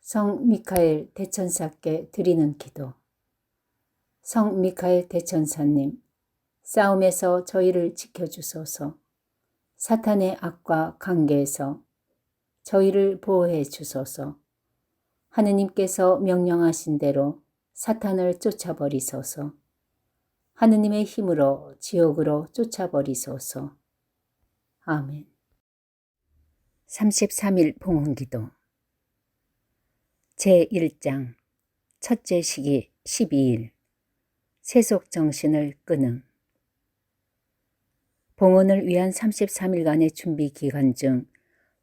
성 미카엘 대천사께 드리는 기도. 성 미카엘 대천사님, 싸움에서 저희를 지켜주소서. 사탄의 악과 관계에서 저희를 보호해 주소서. 하느님께서 명령하신 대로 사탄을 쫓아버리소서. 하느님의 힘으로 지옥으로 쫓아버리소서. 아멘. 33일 봉헌기도. 제1장 첫째 시기 12일 세속정신을 끊음. 봉헌을 위한 33일간의 준비 기간 중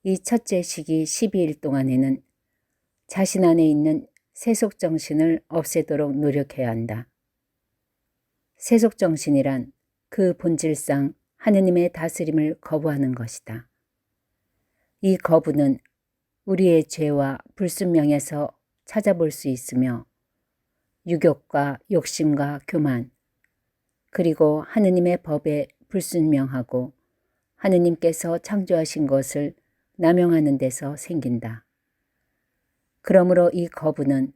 이 첫째 시기 12일 동안에는 자신 안에 있는 세속정신을 없애도록 노력해야 한다. 세속정신이란 그 본질상 하느님의 다스림을 거부하는 것이다. 이 거부는 우리의 죄와 불순명에서 찾아볼 수 있으며 유욕과 욕심과 교만, 그리고 하느님의 법에 불순명하고 하느님께서 창조하신 것을 남용하는 데서 생긴다. 그러므로 이 거부는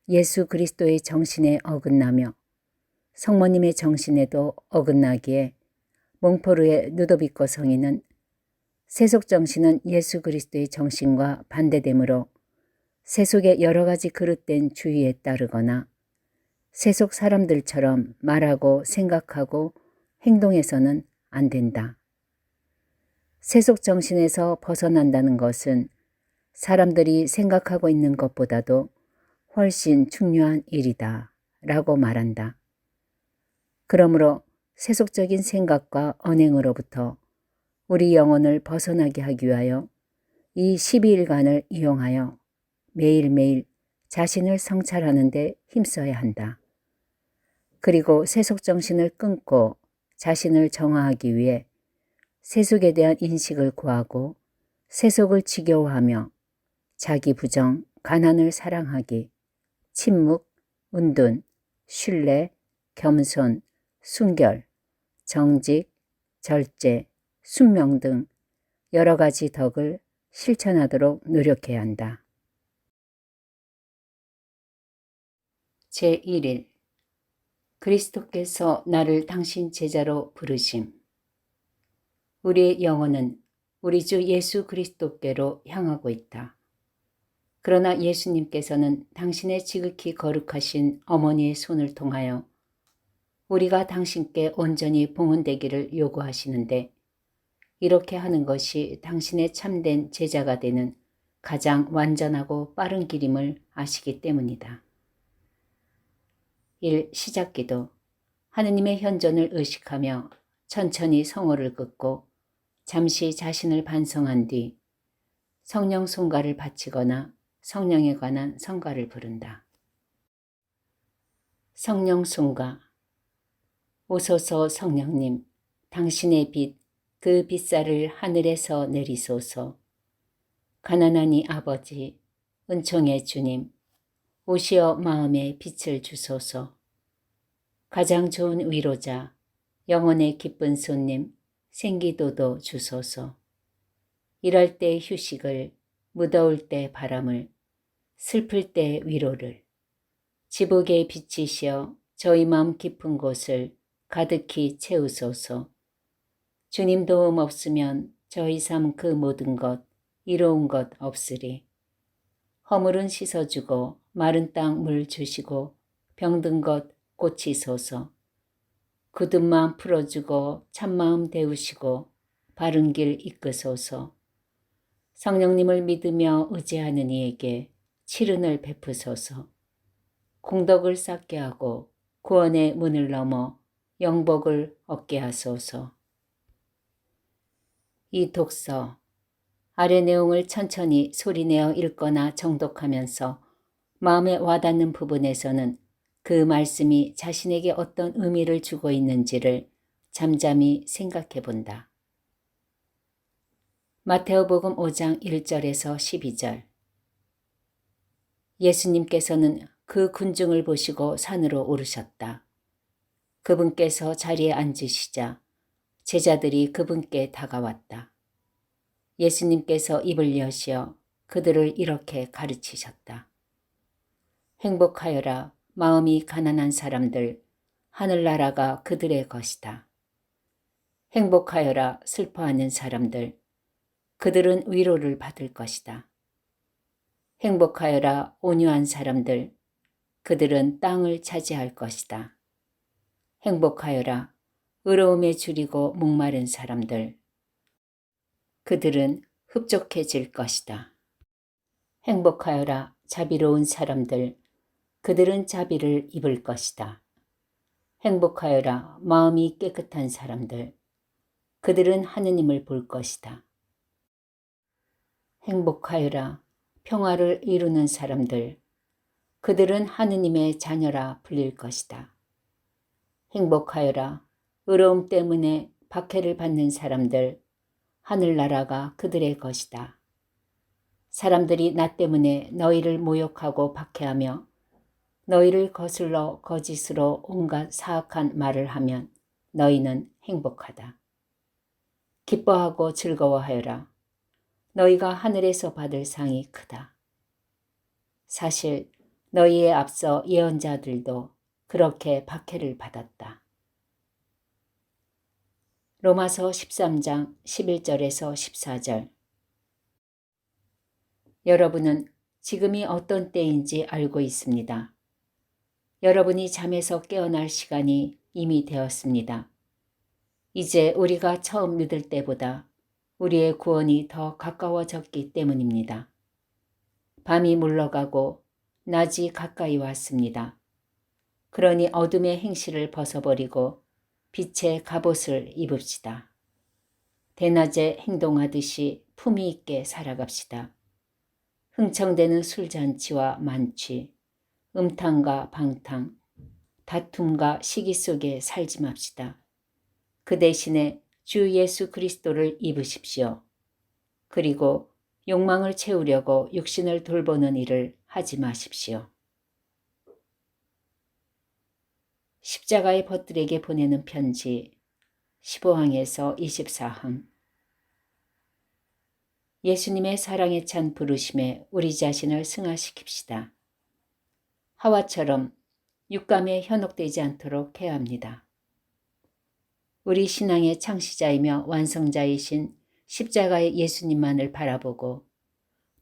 예수 그리스도의 정신에 어긋나며 성모님의 정신에도 어긋나기에 몽포르의 누도비코 성인은 세속정신은 예수 그리스도의 정신과 반대되므로 세속의 여러 가지 그릇된 주의에 따르거나 세속 사람들처럼 말하고 생각하고 행동해서는 안 된다. 세속정신에서 벗어난다는 것은 사람들이 생각하고 있는 것보다도 훨씬 중요한 일이다 라고 말한다. 그러므로 세속적인 생각과 언행으로부터 우리 영혼을 벗어나게 하기 위하여 이 12일간을 이용하여 매일매일 자신을 성찰하는 데 힘써야 한다. 그리고 세속정신을 끊고 자신을 정화하기 위해 세속에 대한 인식을 구하고 세속을 지겨워하며 자기 부정, 가난을 사랑하기, 침묵, 운둔, 신뢰, 겸손, 순결, 정직, 절제, 순명 등 여러 가지 덕을 실천하도록 노력해야 한다. 제1일 그리스도께서 나를 당신 제자로 부르심. 우리의 영혼은 우리 주 예수 그리스도께로 향하고 있다. 그러나 예수님께서는 당신의 지극히 거룩하신 어머니의 손을 통하여 우리가 당신께 온전히 봉헌되기를 요구하시는데 이렇게 하는 것이 당신의 참된 제자가 되는 가장 완전하고 빠른 길임을 아시기 때문이다. 1. 시작기도. 하느님의 현존을 의식하며 천천히 성호를 긋고 잠시 자신을 반성한 뒤 성령 송가를 바치거나 성령에 관한 성가를 부른다. 성령 송가. 오소서 성령님, 당신의 빛, 그 빛살을 하늘에서 내리소서. 가난하니 아버지, 은총의 주님, 오시어 마음에 빛을 주소서. 가장 좋은 위로자, 영혼의 기쁜 손님, 생기도도 주소서. 일할 때 휴식을, 무더울 때 바람을, 슬플 때 위로를, 지복의 빛이시여 저희 마음 깊은 곳을 가득히 채우소서. 주님 도움 없으면 저희 삶 그 모든 것, 이로운 것 없으리. 허물은 씻어주고 마른 땅 물 주시고 병든 것 고치소서. 굳은 마음 풀어주고 참마음 데우시고 바른 길 이끄소서. 성령님을 믿으며 의지하는 이에게 칠은을 베푸소서. 공덕을 쌓게 하고 구원의 문을 넘어 영복을 얻게 하소서. 이 독서. 아래 내용을 천천히 소리내어 읽거나 정독하면서 마음에 와닿는 부분에서는 그 말씀이 자신에게 어떤 의미를 주고 있는지를 잠잠히 생각해 본다. 마테오복음 5장 1절에서 12절. 예수님께서는 그 군중을 보시고 산으로 오르셨다. 그분께서 자리에 앉으시자 제자들이 그분께 다가왔다. 예수님께서 입을 여시어 그들을 이렇게 가르치셨다. 행복하여라 마음이 가난한 사람들, 하늘나라가 그들의 것이다. 행복하여라 슬퍼하는 사람들, 그들은 위로를 받을 것이다. 행복하여라 온유한 사람들, 그들은 땅을 차지할 것이다. 행복하여라 의로움에 줄이고 목마른 사람들, 그들은 흡족해질 것이다. 행복하여라 자비로운 사람들, 그들은 자비를 입을 것이다. 행복하여라 마음이 깨끗한 사람들, 그들은 하느님을 볼 것이다. 행복하여라 평화를 이루는 사람들, 그들은 하느님의 자녀라 불릴 것이다. 행복하여라 의로움 때문에 박해를 받는 사람들, 하늘나라가 그들의 것이다. 사람들이 나 때문에 너희를 모욕하고 박해하며 너희를 거슬러 거짓으로 온갖 사악한 말을 하면 너희는 행복하다. 기뻐하고 즐거워하여라. 너희가 하늘에서 받을 상이 크다. 사실 너희에 앞서 예언자들도 그렇게 박해를 받았다. 로마서 13장 11절에서 14절. 여러분은 지금이 어떤 때인지 알고 있습니다. 여러분이 잠에서 깨어날 시간이 이미 되었습니다. 이제 우리가 처음 믿을 때보다 우리의 구원이 더 가까워졌기 때문입니다. 밤이 물러가고 낮이 가까이 왔습니다. 그러니 어둠의 행실을 벗어버리고 빛의 갑옷을 입읍시다. 대낮에 행동하듯이 품위 있게 살아갑시다. 흥청대는 술잔치와 만취, 음탕과 방탕, 다툼과 시기 속에 살지 맙시다. 그 대신에 주 예수 그리스도를 입으십시오. 그리고 욕망을 채우려고 육신을 돌보는 일을 하지 마십시오. 십자가의 벗들에게 보내는 편지 15항에서 24항. 예수님의 사랑에 찬 부르심에 우리 자신을 승화시킵시다. 하와처럼 육감에 현혹되지 않도록 해야 합니다. 우리 신앙의 창시자이며 완성자이신 십자가의 예수님만을 바라보고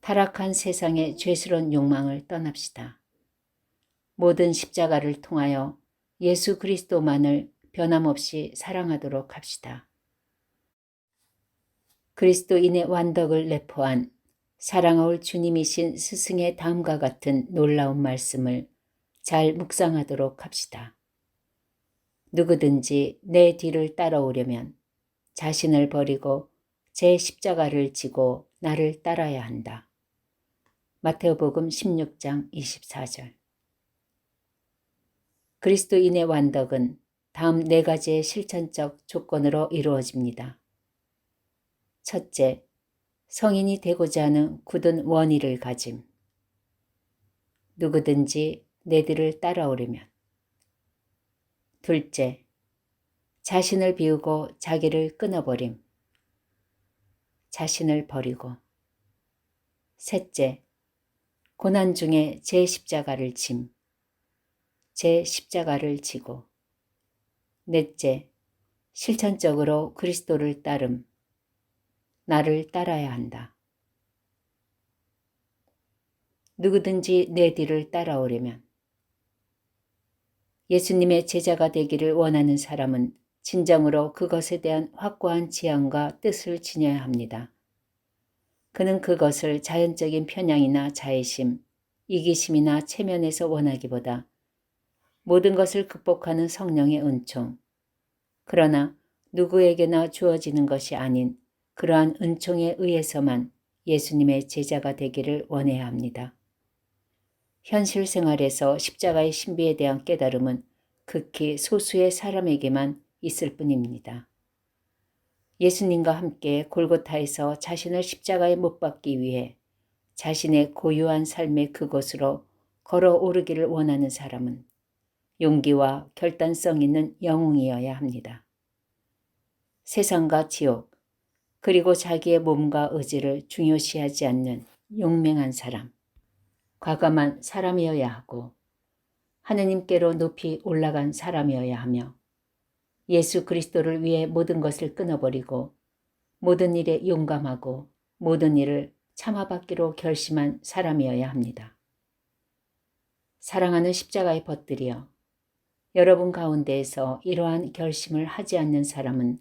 타락한 세상의 죄스러운 욕망을 떠납시다. 모든 십자가를 통하여 예수 그리스도만을 변함없이 사랑하도록 합시다. 그리스도인의 완덕을 내포한 사랑하올 주님이신 스승의 다음과 같은 놀라운 말씀을 잘 묵상하도록 합시다. 누구든지 내 뒤를 따라오려면 자신을 버리고 제 십자가를 지고 나를 따라야 한다. 마태복음 16장 24절. 그리스도인의 완덕은 다음 4가지의 실천적 조건으로 이루어집니다. 첫째, 성인이 되고자 하는 굳은 원의를 가짐. 누구든지 내 뒤를 따라오려면. 둘째, 자신을 비우고 자기를 끊어버림. 자신을 버리고. 셋째, 고난 중에 제 십자가를 짐. 제 십자가를 지고. 넷째, 실천적으로 그리스도를 따름. 나를 따라야 한다. 누구든지 내 뒤를 따라오려면. 예수님의 제자가 되기를 원하는 사람은 진정으로 그것에 대한 확고한 지향과 뜻을 지녀야 합니다. 그는 그것을 자연적인 편향이나 자애심, 이기심이나 체면에서 원하기보다 모든 것을 극복하는 성령의 은총, 그러나 누구에게나 주어지는 것이 아닌 그러한 은총에 의해서만 예수님의 제자가 되기를 원해야 합니다. 현실 생활에서 십자가의 신비에 대한 깨달음은 극히 소수의 사람에게만 있을 뿐입니다. 예수님과 함께 골고타에서 자신을 십자가에 못 박기 위해 자신의 고유한 삶의 그곳으로 걸어오르기를 원하는 사람은 용기와 결단성 있는 영웅이어야 합니다. 세상과 지옥, 그리고 자기의 몸과 의지를 중요시하지 않는 용맹한 사람, 과감한 사람이어야 하고 하느님께로 높이 올라간 사람이어야 하며 예수 그리스도를 위해 모든 것을 끊어버리고 모든 일에 용감하고 모든 일을 참아받기로 결심한 사람이어야 합니다. 사랑하는 십자가의 벗들이여, 여러분 가운데에서 이러한 결심을 하지 않는 사람은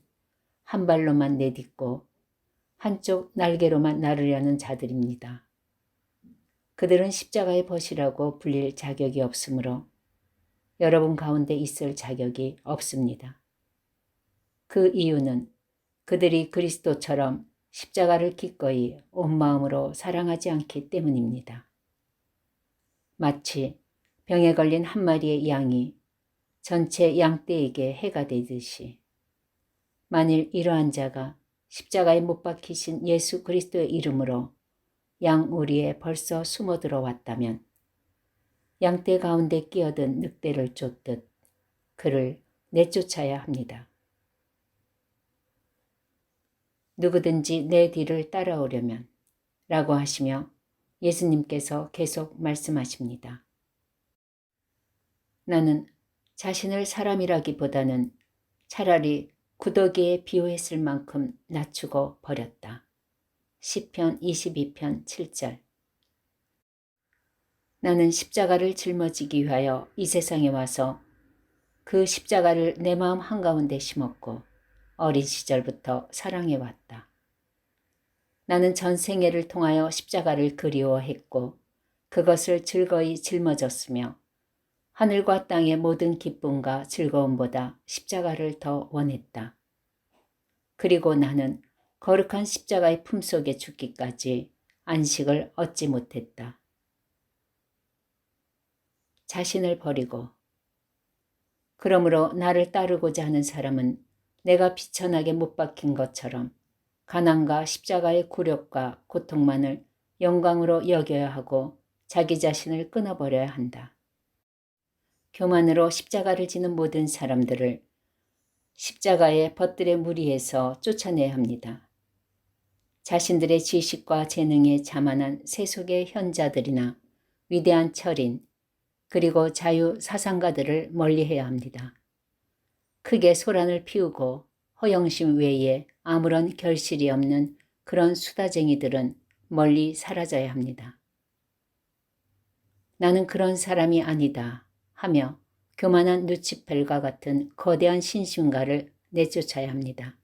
한 발로만 내딛고 한쪽 날개로만 나르려는 자들입니다. 그들은 십자가의 벗이라고 불릴 자격이 없으므로 여러분 가운데 있을 자격이 없습니다. 그 이유는 그들이 그리스도처럼 십자가를 기꺼이 온 마음으로 사랑하지 않기 때문입니다. 마치 병에 걸린 한 마리의 양이 전체 양떼에게 해가 되듯이 만일 이러한 자가 십자가에 못 박히신 예수 그리스도의 이름으로 양우리에 벌써 숨어 들어왔다면 양떼 가운데 끼어든 늑대를 쫓듯 그를 내쫓아야 합니다. 누구든지 내 뒤를 따라오려면 라고 하시며 예수님께서 계속 말씀하십니다. 나는 자신을 사람이라기보다는 차라리 구더기에 비유했을 만큼 낮추고 버렸다. 시편 22편 7절. 나는 십자가를 짊어지기 위하여 이 세상에 와서 그 십자가를 내 마음 한가운데 심었고 어린 시절부터 사랑해왔다. 나는 전 생애를 통하여 십자가를 그리워했고 그것을 즐거이 짊어졌으며 하늘과 땅의 모든 기쁨과 즐거움보다 십자가를 더 원했다. 그리고 나는 거룩한 십자가의 품속에 죽기까지 안식을 얻지 못했다. 자신을 버리고 그러므로 나를 따르고자 하는 사람은 내가 비천하게 못 박힌 것처럼 가난과 십자가의 굴욕과 고통만을 영광으로 여겨야 하고 자기 자신을 끊어버려야 한다. 교만으로 십자가를 지는 모든 사람들을 십자가의 벗들의 무리에서 쫓아내야 합니다. 자신들의 지식과 재능에 자만한 세속의 현자들이나 위대한 철인 그리고 자유사상가들을 멀리해야 합니다. 크게 소란을 피우고 허영심 외에 아무런 결실이 없는 그런 수다쟁이들은 멀리 사라져야 합니다. 나는 그런 사람이 아니다 하며 교만한 누치펠과 같은 거대한 신심가를 내쫓아야 합니다.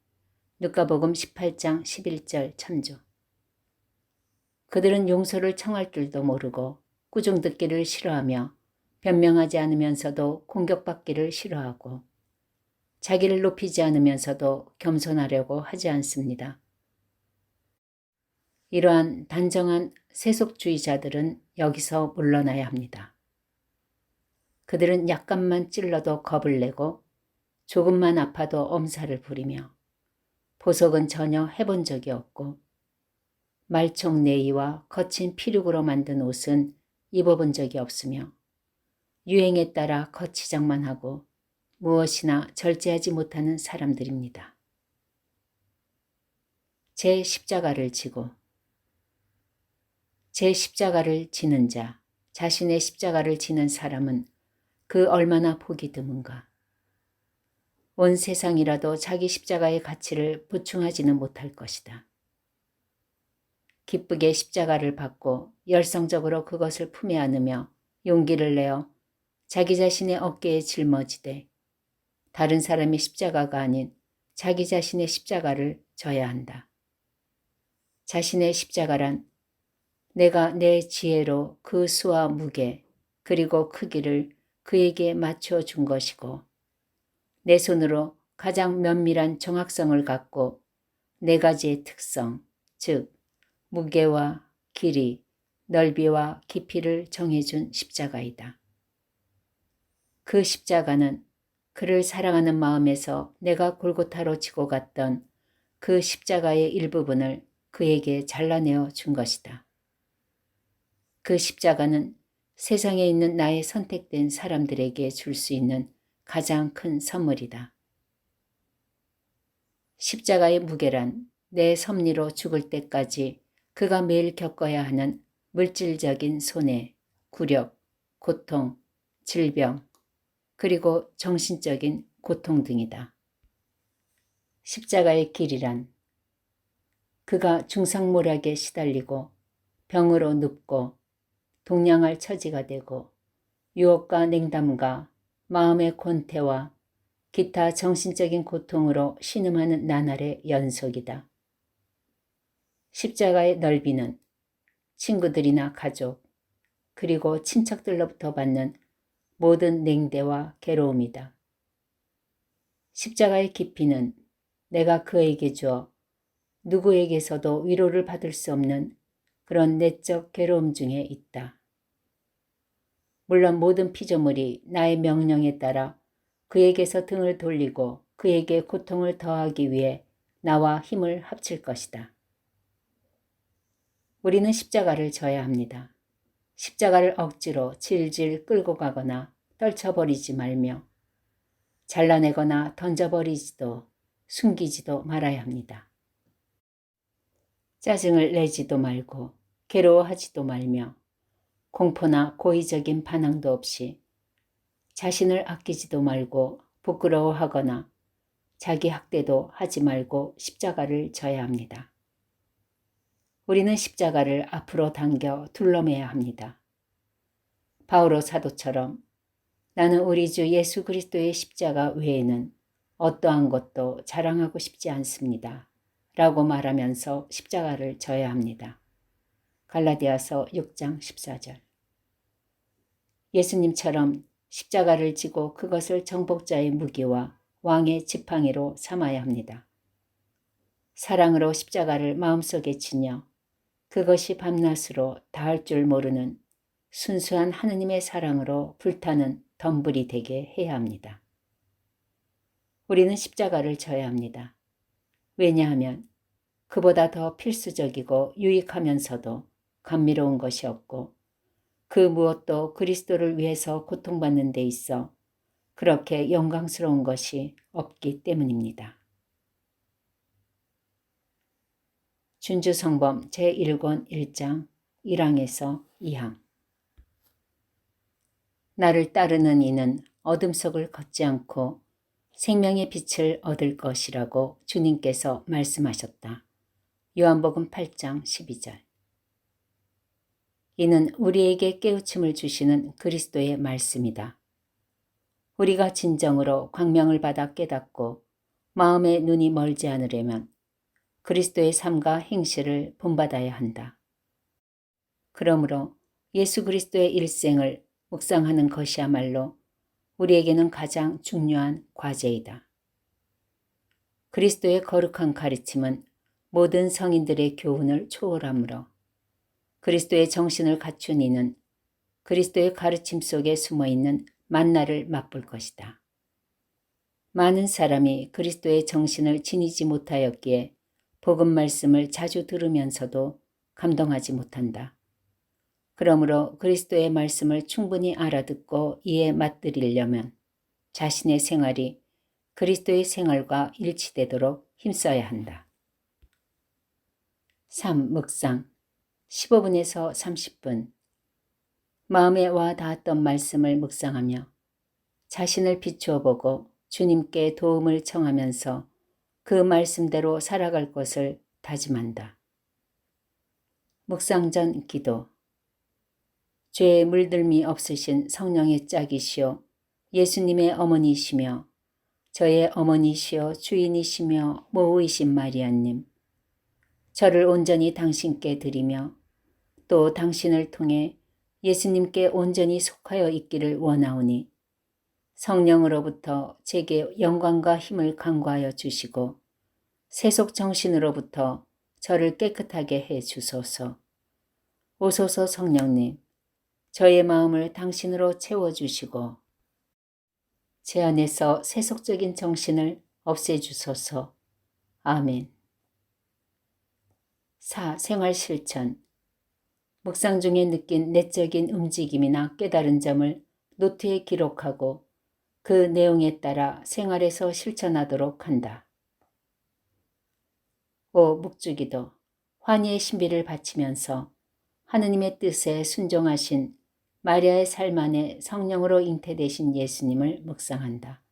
누가복음 18장 11절 참조. 그들은 용서를 청할 줄도 모르고 꾸중 듣기를 싫어하며 변명하지 않으면서도 공격받기를 싫어하고 자기를 높이지 않으면서도 겸손하려고 하지 않습니다. 이러한 단정한 세속주의자들은 여기서 물러나야 합니다. 그들은 약간만 찔러도 겁을 내고 조금만 아파도 엄살을 부리며 보석은 전혀 해본 적이 없고 말총내의와 거친 피륙으로 만든 옷은 입어본 적이 없으며 유행에 따라 거치장만 하고 무엇이나 절제하지 못하는 사람들입니다. 제 십자가를 지고 제 십자가를 지는 자, 자신의 십자가를 지는 사람은 그 얼마나 복이 드문가. 온 세상이라도 자기 십자가의 가치를 보충하지는 못할 것이다. 기쁘게 십자가를 받고 열성적으로 그것을 품에 안으며 용기를 내어 자기 자신의 어깨에 짊어지되 다른 사람의 십자가가 아닌 자기 자신의 십자가를 져야 한다. 자신의 십자가란 내가 내 지혜로 그 수와 무게 그리고 크기를 그에게 맞춰 준 것이고 내 손으로 가장 면밀한 정확성을 갖고 네 가지의 특성, 즉 무게와 길이, 넓이와 깊이를 정해준 십자가이다. 그 십자가는 그를 사랑하는 마음에서 내가 골고타로 지고 갔던 그 십자가의 일부분을 그에게 잘라내어 준 것이다. 그 십자가는 세상에 있는 나의 선택된 사람들에게 줄 수 있는 가장 큰 선물이다. 십자가의 무게란 내 섭리로 죽을 때까지 그가 매일 겪어야 하는 물질적인 손해, 굴욕, 고통, 질병, 그리고 정신적인 고통 등이다. 십자가의 길이란 그가 중상모략에 시달리고 병으로 눕고 동냥할 처지가 되고 유혹과 냉담과 마음의 권태와 기타 정신적인 고통으로 신음하는 나날의 연속이다. 십자가의 넓이는 친구들이나 가족, 그리고 친척들로부터 받는 모든 냉대와 괴로움이다. 십자가의 깊이는 내가 그에게 주어 누구에게서도 위로를 받을 수 없는 그런 내적 괴로움 중에 있다. 물론 모든 피조물이 나의 명령에 따라 그에게서 등을 돌리고 그에게 고통을 더하기 위해 나와 힘을 합칠 것이다. 우리는 십자가를 져야 합니다. 십자가를 억지로 질질 끌고 가거나 떨쳐버리지 말며 잘라내거나 던져버리지도 숨기지도 말아야 합니다. 짜증을 내지도 말고 괴로워하지도 말며 공포나 고의적인 반항도 없이 자신을 아끼지도 말고 부끄러워하거나 자기 학대도 하지 말고 십자가를 져야 합니다. 우리는 십자가를 앞으로 당겨 둘러매야 합니다. 바오로 사도처럼 나는 우리 주 예수 그리스도의 십자가 외에는 어떠한 것도 자랑하고 싶지 않습니다. 라고 말하면서 십자가를 져야 합니다. 갈라디아서 6장 14절. 예수님처럼 십자가를 지고 그것을 정복자의 무기와 왕의 지팡이로 삼아야 합니다. 사랑으로 십자가를 마음속에 지녀 그것이 밤낮으로 닿을 줄 모르는 순수한 하느님의 사랑으로 불타는 덤불이 되게 해야 합니다. 우리는 십자가를 져야 합니다. 왜냐하면 그보다 더 필수적이고 유익하면서도 감미로운 것이 없고 그 무엇도 그리스도를 위해서 고통받는 데 있어 그렇게 영광스러운 것이 없기 때문입니다. 준주성범 제1권 1장 1항에서 2항. 나를 따르는 이는 어둠 속을 걷지 않고 생명의 빛을 얻을 것이라고 주님께서 말씀하셨다. 요한복음 8장 12절. 이는 우리에게 깨우침을 주시는 그리스도의 말씀이다. 우리가 진정으로 광명을 받아 깨닫고 마음의 눈이 멀지 않으려면 그리스도의 삶과 행실을 본받아야 한다. 그러므로 예수 그리스도의 일생을 묵상하는 것이야말로 우리에게는 가장 중요한 과제이다. 그리스도의 거룩한 가르침은 모든 성인들의 교훈을 초월하므로 그리스도의 정신을 갖춘 이는 그리스도의 가르침 속에 숨어있는 만나를 맛볼 것이다. 많은 사람이 그리스도의 정신을 지니지 못하였기에 복음 말씀을 자주 들으면서도 감동하지 못한다. 그러므로 그리스도의 말씀을 충분히 알아듣고 이에 맞들이려면 자신의 생활이 그리스도의 생활과 일치되도록 힘써야 한다. 3. 묵상 15분에서 30분. 마음에 와 닿았던 말씀을 묵상하며 자신을 비추어 보고 주님께 도움을 청하면서 그 말씀대로 살아갈 것을 다짐한다. 묵상 전 기도. 죄에 물들미 없으신 성령의 짝이시오 예수님의 어머니시며 저의 어머니시여 주인이시며 모우이신 마리아님, 저를 온전히 당신께 드리며 또 당신을 통해 예수님께 온전히 속하여 있기를 원하오니 성령으로부터 제게 영광과 힘을 간구하여 주시고 세속 정신으로부터 저를 깨끗하게 해 주소서. 오소서 성령님, 저의 마음을 당신으로 채워주시고 제 안에서 세속적인 정신을 없애주소서. 아멘. 4. 생활 실천. 묵상 중에 느낀 내적인 움직임이나 깨달은 점을 노트에 기록하고 그 내용에 따라 생활에서 실천하도록 한다. 5. 묵주기도. 환희의 신비를 바치면서 하느님의 뜻에 순종하신 마리아의 삶 안에 성령으로 잉태되신 예수님을 묵상한다.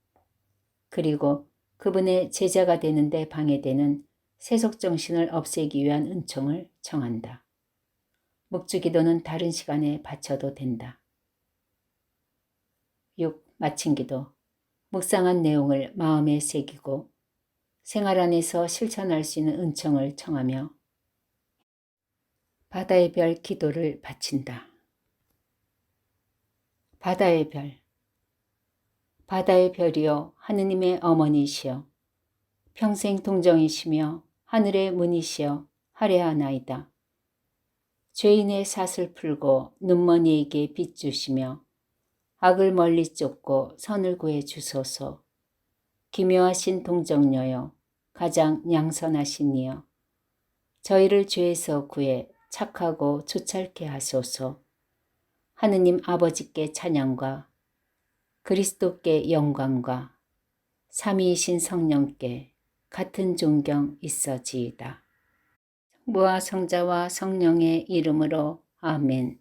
그리고 그분의 제자가 되는데 방해되는 세속정신을 없애기 위한 은총을 청한다. 묵주기도는 다른 시간에 바쳐도 된다. 6. 마친 기도. 묵상한 내용을 마음에 새기고 생활 안에서 실천할 수 있는 은총을 청하며 바다의 별 기도를 바친다. 바다의 별. 바다의 별이여 하느님의 어머니시여 평생 동정이시며 하늘의 문이시여 하례하나이다. 죄인의 삿을 풀고 눈먼이에게 빛 주시며 악을 멀리 쫓고 선을 구해 주소서. 기묘하신 동정녀여 가장 양선하신 이여 저희를 죄에서 구해 착하고 조찰케 하소서. 하느님 아버지께 찬양과 그리스도께 영광과 삼위이신 성령께 같은 존경 있어지이다. 성부와 성자와 성령의 이름으로 아멘.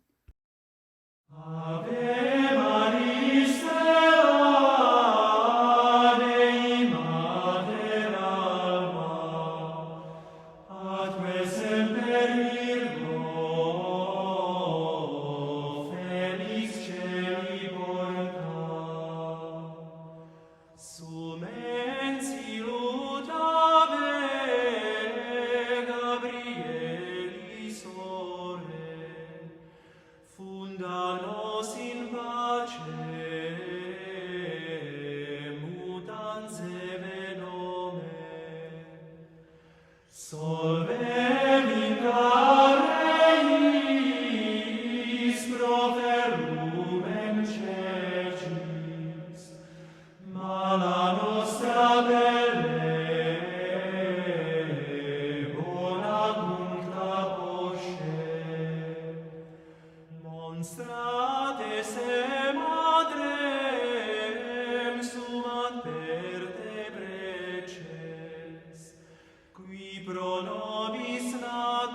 Pro nobis natus,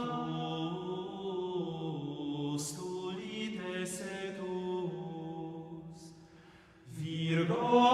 tu lites et tuus, Virgo